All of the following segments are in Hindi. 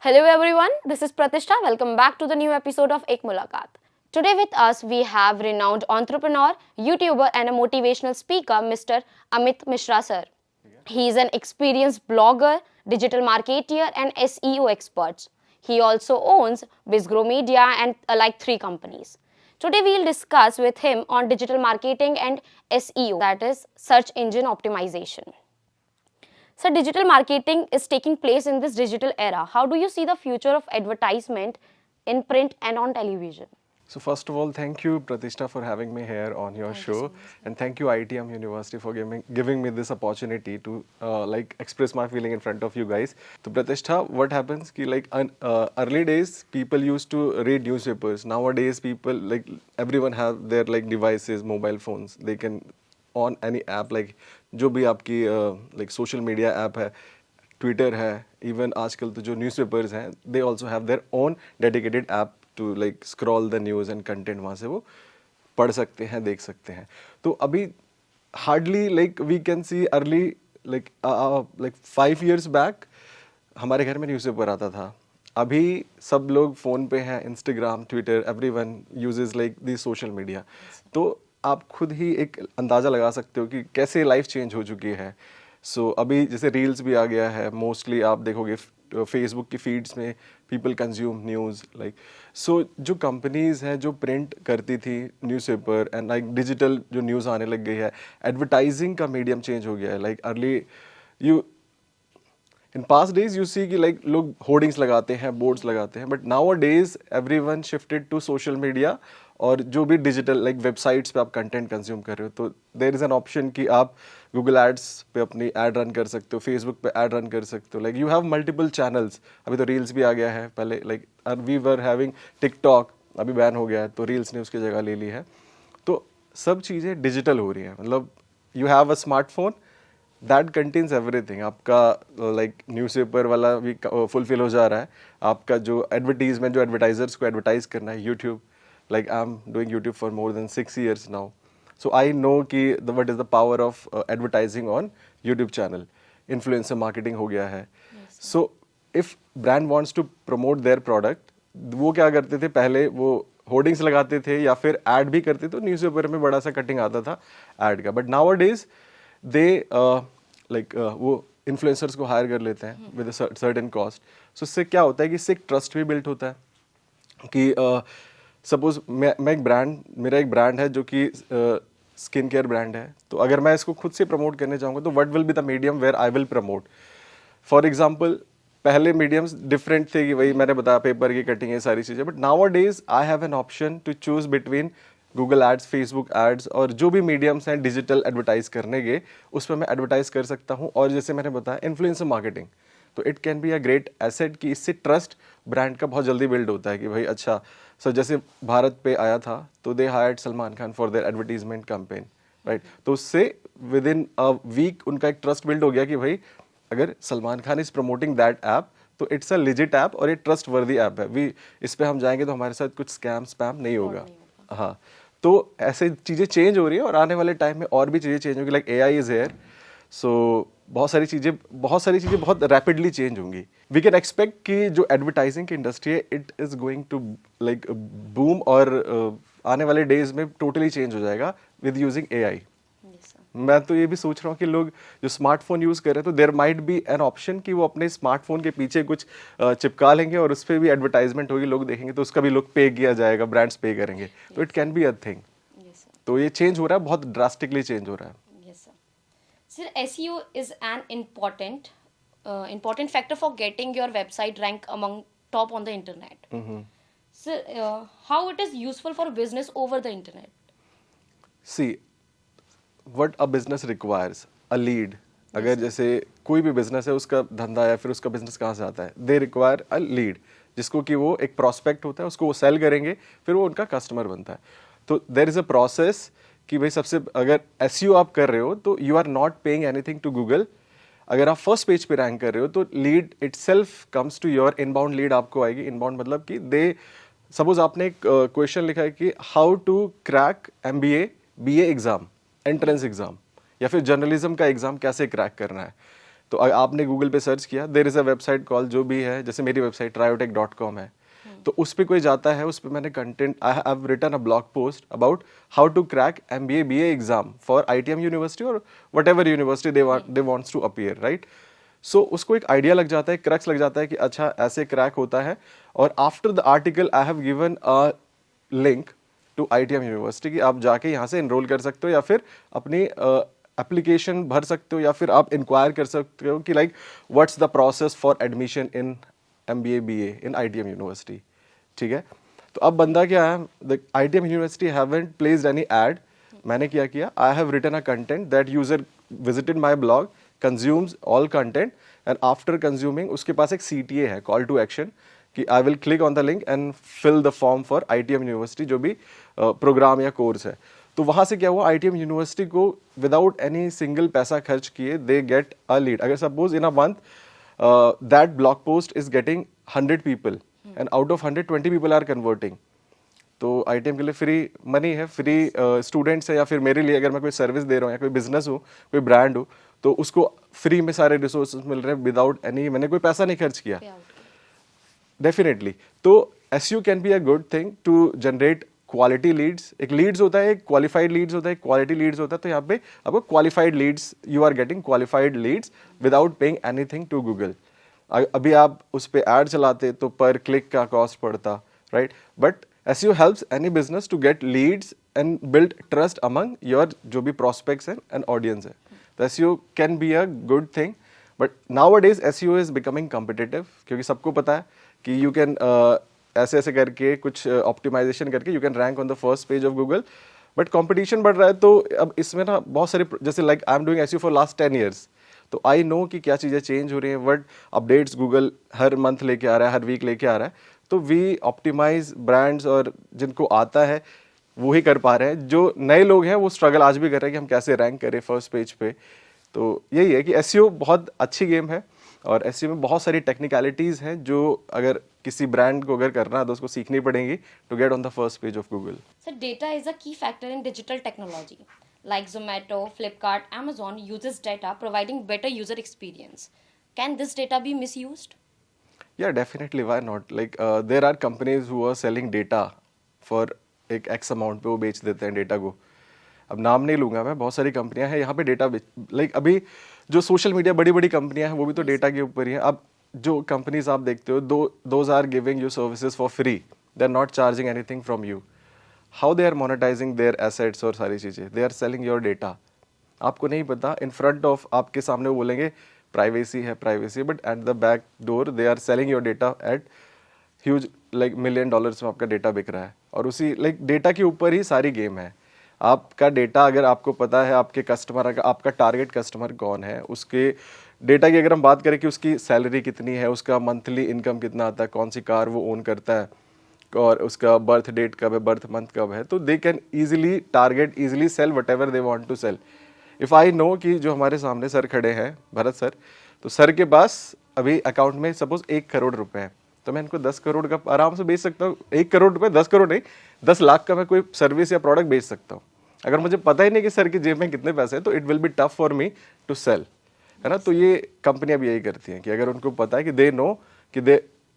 Hello everyone, this is Pratishtha. Welcome back to the new episode of Ek Mulaqat. Today with us we have renowned entrepreneur, YouTuber and a motivational speaker Mr. Amit Mishra sir. He is an experienced blogger, digital marketer and SEO expert. He also owns BizGrow Media and like 3 companies. Today we will discuss with him on digital marketing and SEO, that is search engine optimization. So digital marketing is taking place in this digital era. How do you see the future of advertisement in print and on television? So first of all, thank you Pratishtha for having me here on your show, and thank you ITM University for giving me this opportunity to express my feeling in front of you guys. So Pratishtha, what happens ki early days people used to read newspapers. Nowadays people everyone have their devices, mobile phones. They can on any app जो भी आपकी social media app है, Twitter है, even आजकल तो जो newspapers हैं, they also have their own dedicated app to scroll the news and content, वहाँ से वो पढ़ सकते हैं, देख सकते हैं. तो अभी hardly we can see early 5 years back हमारे घर में newspaper आता था. अभी सब लोग फोन पे हैं, Instagram, Twitter, everyone uses the social media. तो आप खुद ही एक अंदाज़ा लगा सकते हो कि कैसे लाइफ चेंज हो चुकी है. सो अभी जैसे रील्स भी आ गया है, मोस्टली आप देखोगे फेसबुक की फीड्स में पीपल कंज्यूम न्यूज़ सो जो कंपनीज़ हैं जो प्रिंट करती थी न्यूज़पेपर एंड डिजिटल जो न्यूज़ आने लग गई है, एडवर्टाइजिंग का मीडियम चेंज हो गया है. Early you in past days you see कि लोग होर्डिंग्स लगाते हैं, बोर्ड्स लगाते हैं, but now a days everyone shifted to social media और जो भी डिजिटल वेबसाइट्स पे आप कंटेंट कंज्यूम कर रहे हो, तो देयर इज़ एन ऑप्शन कि आप गूगल एड्स पे अपनी ऐड रन कर सकते हो, फेसबुक पे ऐड रन कर सकते हो. You have multiple channels. अभी तो रील्स भी आ गया है. पहले वी वर हैविंग टिकटॉक, अभी बैन हो गया है, तो रील्स ने उसकी जगह ले ली है. तो सब चीज़ें डिजिटल हो रही हैं. मतलब you have a smartphone that contains everything. आपका न्यूज़पेपर वाला भी फुलफिल हो जा रहा है. आपका जो एडवर्टीजमेंट, जो एडवर्टाइजर्स को एडवर्टाइज करना है, YouTube, I'm doing YouTube for more than 6 years now. So I know what is the power of advertising on YouTube channel. Influencer marketing हो गया है. So if brand wants to promote their product, वो क्या करते थे पहले, वो होर्डिंग्स लगाते थे या फिर ऐड भी करते, तो न्यूज़पेपर में बड़ा सा कटिंग आता था ऐड का. बट nowadays they वो इन्फ्लुएंसर्स को हायर कर लेते हैं विद सर्टेन कॉस्ट. सो इससे क्या होता है कि इससे एक ट्रस्ट भी बिल्ड होता है कि सपोज मैं एक ब्रांड, मेरा एक ब्रांड है जो कि स्किन केयर ब्रांड है, तो अगर मैं इसको खुद से प्रमोट करने चाहूँगा तो what will be the medium where I will promote. For example पहले मीडियम्स डिफरेंट थे कि वही मैंने बताया पेपर की कटिंग, ये सारी चीज़ें. But now a days I have an option to choose between Google ads, Facebook ads और जो भी मीडियम्स हैं डिजिटल एडवर्टाइज करने के, उस पर मैं एडवर्टाइज कर सकता हूँ. और जैसे मैंने बताया इन्फ्लुएंसर मार्केटिंग, तो it can be a great asset कि इससे ट्रस्ट ब्रांड का बहुत जल्दी बिल्ड होता है कि भाई अच्छा. सो जैसे भारत पे आया था तो they hired Salman Khan for their advertisement campaign, right. तो उससे विद इन अ वीक उनका एक ट्रस्ट बिल्ड हो गया कि भाई अगर Salman Khan is promoting that app तो इट्स अ लेजिट ऐप और ये ट्रस्ट वर्दी ऐप है. वी इस पे हम जाएंगे तो हमारे साथ कुछ स्कैम स्पैम नहीं होगा. हाँ, तो ऐसे चीज़ें चेंज हो रही है और आने वाले टाइम में और भी चीज़ें चेंज होंगी. AI is here. सो बहुत सारी चीज़ें बहुत रैपिडली चेंज होंगी. वी कैन एक्सपेक्ट कि जो एडवर्टाइजिंग की इंडस्ट्री है it is going to boom और आने वाले डेज में टोटली चेंज हो जाएगा विद यूजिंग AI. मैं तो ये भी सोच रहा हूँ कि लोग जो स्मार्टफोन यूज़ कर रहे हैं, तो there might be an option कि वो अपने स्मार्टफोन के पीछे कुछ चिपका लेंगे और उस पर भी एडवर्टाइजमेंट होगी, लोग देखेंगे तो उसका भी लोग पे किया जाएगा, ब्रांड्स पे करेंगे. तो it can be a thing. तो ये चेंज हो रहा है, बहुत ड्रास्टिकली चेंज हो रहा है. Sir, SEO is an important factor for getting your website rank among top on the internet. So, how it is useful for business over the internet? See, what a business requires, a lead. अगर जैसे कोई भी बिजनेस है, उसका धंधा या फिर उसका बिजनेस कहाँ से आता है, दे रिक्वायर अ लीड, जिसको कि वो एक प्रोस्पेक्ट होता है, उसको वो सेल करेंगे, फिर वो उनका कस्टमर बनता है. तो देयर इज अ प्रोसेस कि भाई सबसे अगर SEO आप कर रहे हो तो you are not paying anything to Google. अगर आप फर्स्ट पेज पे रैंक कर रहे हो तो lead itself comes to your. Inbound lead आपको आएगी. इनबाउंड मतलब कि दे सपोज आपने एक क्वेश्चन लिखा है कि how to crack MBA BA exam, entrance exam या फिर जर्नलिज्म का एग्जाम कैसे क्रैक करना है, तो आपने गूगल पे सर्च किया, there is a website call, जो भी है, जैसे मेरी वेबसाइट triotech.com है, तो उस पर कोई जाता है, उस पर मैंने content, I have written a blog post about how to crack MBA BA exam for ITM university और whatever university they wants to appear, right. So उसको एक आइडिया लग जाता है, क्रक्स लग जाता है कि अच्छा ऐसे क्रैक होता है। और after the article I have given a link to ITM university कि आप जाके यहाँ से एनरोल कर सकते हो, या फिर अपनी एप्लीकेशन भर सकते हो, या फिर आप इंक्वायर कर सकते हो कि like what's the process for admission in MBA BA in ITM university, ठीक है। तो अब बंदा क्या है, the ITM university haven't placed any ad, मैंने क्या किया, I have written a content that user visited my blog, consumes all content, and after consuming उसके पास एक CTA है, कॉल टू एक्शन, कि I will click on the link and fill the form for ITM university, जो भी प्रोग्राम या कोर्स है। तो वहाँ से क्या हुआ, ITM यूनिवर्सिटी को विदाउट एनी सिंगल पैसा खर्च किए दे गेट अ लीड। अगर suppose in a month that blog post is getting 100 people and out of 100 20 people are converting, तो ITM के लिए फ्री मनी है, फ्री स्टूडेंट्स है, या फिर मेरे लिए अगर मैं कोई सर्विस दे रहा हूँ या कोई बिजनेस हो, कोई ब्रांड हो, तो उसको फ्री में सारे रिसोर्सेज मिल रहे हैं विदाउट एनी, मैंने कोई पैसा नहीं खर्च किया। डेफिनेटली। तो SEO can be a good thing to generate quality leads. एक लीड्स होता है, एक क्वालिफाइड लीड्स होता है, एक क्वालिटी लीड्स होता है। तो यहाँ पे आपको qualified leads, you are getting qualified leads without paying anything to Google. अभी आप उस पर एड चलाते तो पर क्लिक का कॉस्ट पड़ता, right. But SEO helps any business to get leads and build trust among your जो भी प्रोस्पेक्ट्स हैं एंड ऑडियंस है। तो SEO can be a good thing, but nowadays SEO is becoming competitive, क्योंकि सबको पता है कि यू कैन ऐसे ऐसे करके कुछ ऑप्टिमाइजेशन करके you can rank on the first page of Google. But competition बढ़ रहा है, तो अब इसमें ना बहुत सारे, जैसे like I am doing SEO for last 10 years, तो आई नो कि क्या चीज़ें चेंज हो रही हैं, वर्ड अपडेट्स गूगल हर मंथ लेके आ रहा है, हर वीक लेके आ रहा है। तो वी ऑप्टिमाइज ब्रांड्स, और जिनको आता है वो ही कर पा रहे हैं। जो नए लोग हैं वो स्ट्रगल आज भी कर रहे हैं कि हम कैसे रैंक करें फर्स्ट पेज पे। तो यही है कि SEO बहुत अच्छी गेम है, और SEO में बहुत सारी टेक्निकलिटीज़ हैं जो अगर किसी ब्रांड को अगर करना है तो उसको सीखनी पड़ेंगी to get on the first page of Google. So data is a key factor in digital technology. Like Zomato, Flipkart, Amazon uses data providing better user experience. Can this data be misused? Yeah, definitely. Why not? Like there are companies who are selling data for एक X amount पे वो बेच देते हैं डेटा को। अब नाम नहीं लूंगा मैं, बहुत सारी कंपनियां हैं यहाँ पे डेटा लाइक अभी जो सोशल मीडिया बड़ी बड़ी कंपनियां हैं वो भी तो डेटा के ऊपर ही है। अब जो कंपनीज आप देखते हो, those are giving you services for free, they are not charging anything from you. How they are monetizing their assets और सारी चीज़ें, they are selling your data. आपको नहीं पता, इन फ्रंट ऑफ आपके सामने वो बोलेंगे प्राइवेसी है privacy, but at the back door they are selling your data at huge, like $1 million में आपका डेटा बिक रहा है। और उसी लाइक डेटा के ऊपर ही सारी गेम है। आपका डेटा अगर आपको पता है, आपके कस्टमर का, आपका टारगेट कस्टमर कौन है, उसके डेटा की अगर हम बात करें कि उसकी सैलरी कितनी है, उसका मंथली इनकम कितना आता है, कौन सी कार वो ओन करता है, और उसका बर्थ डेट कब है, बर्थ मंथ कब है, तो they can easily target, easily sell whatever they want to sell. If I know कि जो हमारे सामने सर खड़े हैं, भरत सर, तो सर के पास अभी अकाउंट में सपोज 1 करोड़ रुपए है, तो मैं इनको 10 करोड़ का आराम से बेच सकता हूँ। 1 करोड़ रुपए, 10 करोड़ नहीं, 10 लाख का मैं कोई सर्विस या प्रोडक्ट बेच सकता हूँ। अगर मुझे पता ही नहीं कि सर की जेब में कितने पैसे हैं, तो it will be tough for me to sell, है ना। तो ये कंपनियां भी यही करती हैं कि अगर उनको पता है कि दे नो कि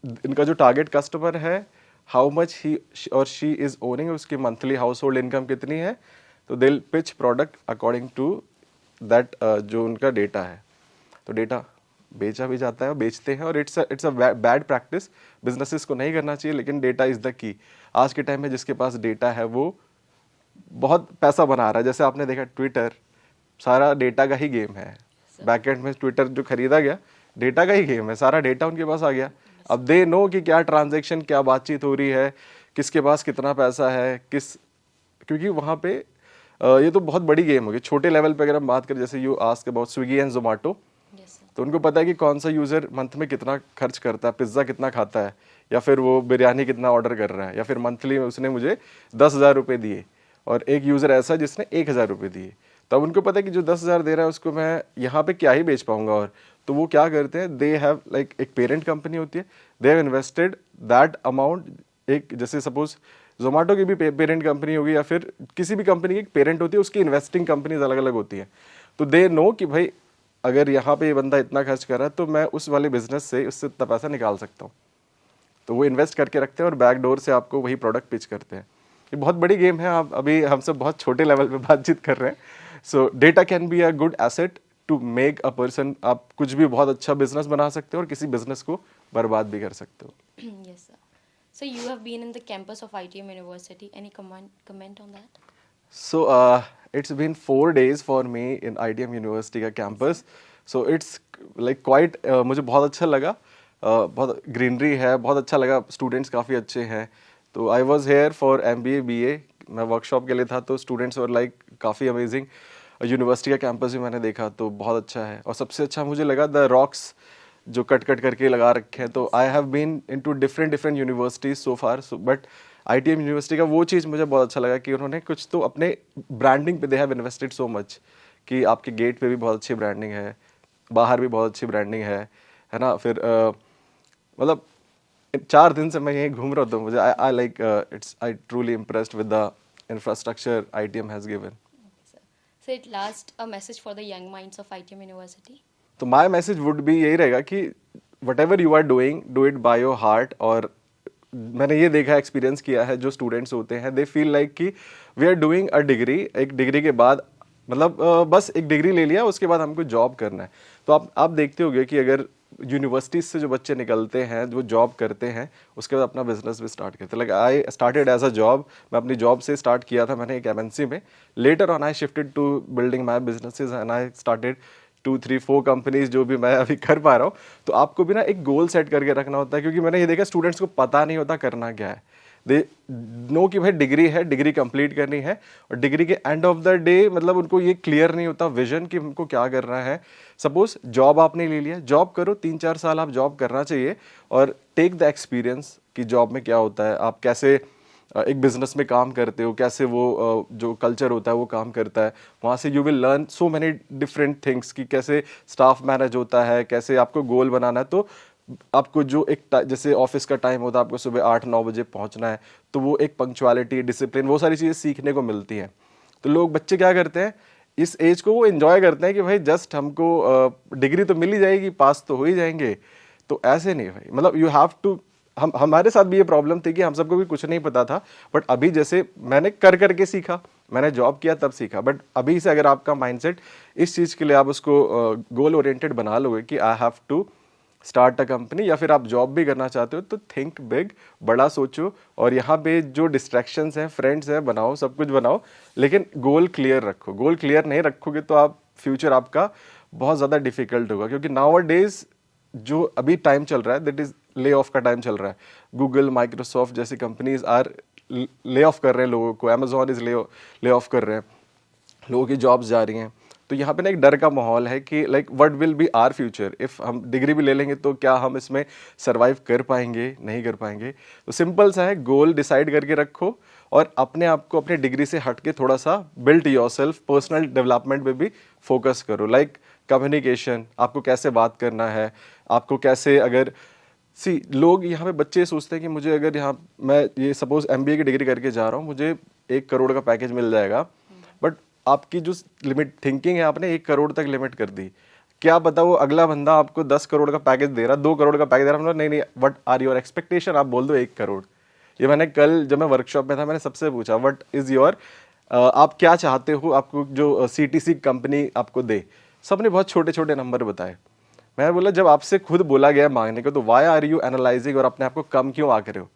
इनका जो टारगेट कस्टमर है, हाउ मच ही और शी इज ओनिंग, उसकी मंथली हाउस होल्ड इनकम कितनी है, तो they will pitch product according to that जो उनका डेटा है। तो डेटा बेचा भी जाता है, बेचते हैं, और it's a bad practice, businesses को नहीं करना चाहिए। लेकिन डेटा इज द की। आज के टाइम में जिसके पास डेटा है वो बहुत पैसा बना रहा है। जैसे आपने देखा ट्विटर, सारा डेटा का ही गेम है। बैकएंड में ट्विटर जो खरीदा गया, डेटा का ही गेम है, सारा डेटा उनके पास आ गया। अब दे नो कि क्या ट्रांजैक्शन, क्या बातचीत हो रही है, किसके पास कितना पैसा है, क्योंकि वहाँ पे ये तो बहुत बड़ी गेम होगी। छोटे लेवल पे अगर हम बात करें, जैसे you ask about Swiggy and Zomato, तो उनको पता है कि कौन सा यूजर मंथ में कितना खर्च करता है, पिज्जा कितना खाता है, या फिर वो बिरयानी कितना ऑर्डर कर रहा है, या फिर मंथली उसने मुझे 10,000 रुपये दिए, और एक यूजर ऐसा जिसने 1,000 रुपये दिए। तब उनको पता है कि जो 10,000 दे रहा है उसको मैं यहाँ पे क्या ही बेच पाऊंगा। और तो वो क्या करते हैं, दे हैव लाइक एक पेरेंट कंपनी होती है, they have invested that amount. एक जैसे सपोज जोमेटो की भी पेरेंट कंपनी होगी, या फिर किसी भी कंपनी की पेरेंट होती है, उसकी इन्वेस्टिंग कंपनीज अलग अलग होती है। तो दे नो कि भाई अगर यहाँ पे ये बंदा इतना खर्च कर रहा है तो मैं उस वाले बिजनेस से उससे इतना पैसा निकाल सकता हूँ। तो वो इन्वेस्ट करके रखते हैं और बैक डोर से आपको वही प्रोडक्ट पिच करते हैं। ये बहुत बड़ी गेम है। आप अभी हम सब बहुत छोटे लेवल पे बातचीत कर रहे हैं। So data can be a good asset to make a person. आप कुछ भी बहुत अच्छा बिजनेस बना सकते हो और किसी बिजनेस को बर्बाद भी कर सकते हो। Yes, sir. So you have been in the campus of ITM University. Any comment on that? So it's been 4 days for me in ITM University का campus. So it's like quite मुझे बहुत अच्छा लगा। बहुत ग्रीनरी है, बहुत अच्छा लगा, स्टूडेंट्स काफ़ी अच्छे हैं। तो I was here for MBA BA, मैं वर्कशॉप के लिए था। तो स्टूडेंट्स और लाइक काफ़ी अमेजिंग। यूनिवर्सिटी का कैंपस भी मैंने देखा तो बहुत अच्छा है। और सबसे अच्छा मुझे लगा द रॉक्स जो कट कट करके लगा रखे हैं। तो I have been into different different universities so far, but ITM university का वो चीज़ मुझे बहुत अच्छा लगा कि उन्होंने कुछ तो अपने ब्रांडिंग पे they have invested so much कि आपके गेट पे भी बहुत अच्छी ब्रांडिंग है, बाहर भी बहुत अच्छी ब्रांडिंग है ना। फिर मतलब 4 दिन से मैं यहीं घूम रहा हूँ। मुझे I like it's I truly impressed with the infrastructure ITM has given. So at last, a message for the young minds of ITM University. तो माई मैसेज वुड बी यही रहेगा कि whatever you are doing, do it by your heart. और मैंने ये देखा, एक्सपीरियंस किया है, जो स्टूडेंट्स होते हैं दे फील लाइक कि we are doing a degree. एक डिग्री के बाद मतलब बस एक डिग्री ले लिया, उसके बाद हमको जॉब करना है। तो आप देखते होंगे कि अगर यूनिवर्सिटीज से जो बच्चे निकलते हैं, जो जॉब करते हैं, उसके बाद अपना बिजनेस भी स्टार्ट करते हैं। Like I started as a job. मैं अपनी जॉब से स्टार्ट किया था मैंने एक MNC में। Later on I shifted to building my businesses and I started 2 3 4 companies जो भी मैं अभी कर पा रहा हूँ। तो आपको भी ना एक गोल सेट करके रखना होता है, क्योंकि मैंने ये देखा स्टूडेंट्स को पता नहीं होता करना क्या है। दे नो कि भाई डिग्री है, डिग्री कंप्लीट करनी है, और डिग्री के एंड ऑफ द डे मतलब उनको ये क्लियर नहीं होता विजन कि उनको क्या करना है। सपोज जॉब आपने ले लिया, जॉब करो, 3-4 साल आप जॉब करना चाहिए और टेक द एक्सपीरियंस कि जॉब में क्या होता है, आप कैसे एक बिजनेस में काम करते हो, कैसे वो जो कल्चर होता है वो काम करता है। वहाँ से you will learn so many different things कि कैसे स्टाफ मैनेज होता है, कैसे आपको गोल बनाना है। तो आपको जो एक जैसे ऑफिस का टाइम होता है, आपको सुबह 8-9 बजे पहुँचना है, तो वो एक पंक्चुअलिटी, डिसिप्लिन, वो सारी चीज़ें सीखने को मिलती हैं। तो लोग बच्चे क्या करते हैं, इस एज को वो एंजॉय करते हैं कि भाई जस्ट हमको डिग्री तो मिल ही जाएगी, पास तो हो ही जाएंगे। तो ऐसे नहीं भाई, मतलब यू हैव टू। हमारे साथ भी ये प्रॉब्लम थी कि हम सबको भी कुछ नहीं पता था, बट अभी जैसे मैंने कर करके सीखा, मैंने जॉब किया तब सीखा। बट अभी से अगर आपका माइंडसेट इस चीज़ के लिए आप उसको गोल ओरिएंटेड बना लोगे कि I have to start a company, या फिर आप जॉब भी करना चाहते हो, तो थिंक बिग, बड़ा सोचो। और यहाँ पे जो डिस्ट्रैक्शंस हैं, फ्रेंड्स हैं, बनाओ, सब कुछ बनाओ, लेकिन गोल क्लियर रखो। गोल क्लियर नहीं रखोगे तो आप फ्यूचर आपका बहुत ज़्यादा डिफिकल्ट होगा, क्योंकि नाउ डेज जो अभी टाइम चल रहा है दैट इज ले ऑफ का टाइम चल रहा है। गूगल, माइक्रोसॉफ्ट जैसी कंपनीज आर ले ऑफ कर रहे हैं लोगों को, अमेजोन इज ले ऑफ कर रहे हैं, लोगों की जॉब्स जा रही हैं। तो यहाँ पे ना एक डर का माहौल है कि like what will be our future, if हम डिग्री भी ले लेंगे तो क्या हम इसमें सर्वाइव कर पाएंगे, नहीं कर पाएंगे। तो सिंपल सा है, गोल डिसाइड करके रखो और अपने आप को अपने डिग्री से हट के थोड़ा सा बिल्ड योरसेल्फ, पर्सनल डेवलपमेंट पे भी फोकस करो। लाइक कम्युनिकेशन, आपको कैसे बात करना है, आपको कैसे, अगर लोग यहाँ पे बच्चे सोचते हैं कि मुझे अगर यहाँ मैं ये सपोज MBA की डिग्री करके जा रहा हूँ, मुझे 1 करोड़ का पैकेज मिल जाएगा, बट आपकी जो लिमिट थिंकिंग है आपने 1 करोड़ तक लिमिट कर दी। क्या पता वो अगला बंदा आपको 10 करोड़ का पैकेज दे रहा, 2 करोड़ का पैकेज दे रहा, नहीं नहीं, व्हाट आर योर एक्सपेक्टेशन, आप बोल दो 1 करोड़। ये मैंने कल जब मैं वर्कशॉप में था मैंने सबसे पूछा, व्हाट इज योर, आप क्या चाहते हो आपको जो CTC कंपनी आपको दे। सबने बहुत छोटे छोटे नंबर बताए। मैं बोला जब आपसे खुद बोला गया मांगने को, तो वाई आर यू एनालाइजिंग, और अपने आप को कम क्यों आंक रहे हो।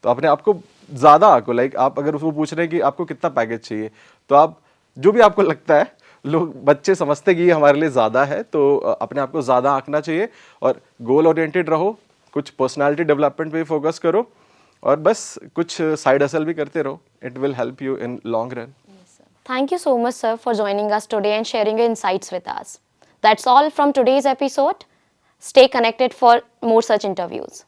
तो अपने आप को ज्यादा आंको। लाइक आप अगर उसको पूछ रहे हैं कि आपको कितना पैकेज चाहिए, तो आप जो भी आपको लगता है, लोग बच्चे समझते कि ये हमारे लिए ज़्यादा है, तो अपने आप को ज़्यादा आंकना चाहिए और गोल ओरिएंटेड रहो, कुछ पर्सनालिटी डेवलपमेंट पे फोकस करो, और बस कुछ साइड हसल भी करते रहो। It will help you in long run. Thank you so much, sir, for joining us today and sharing your insights with us. That's all from today's episode. Stay connected for more such interviews.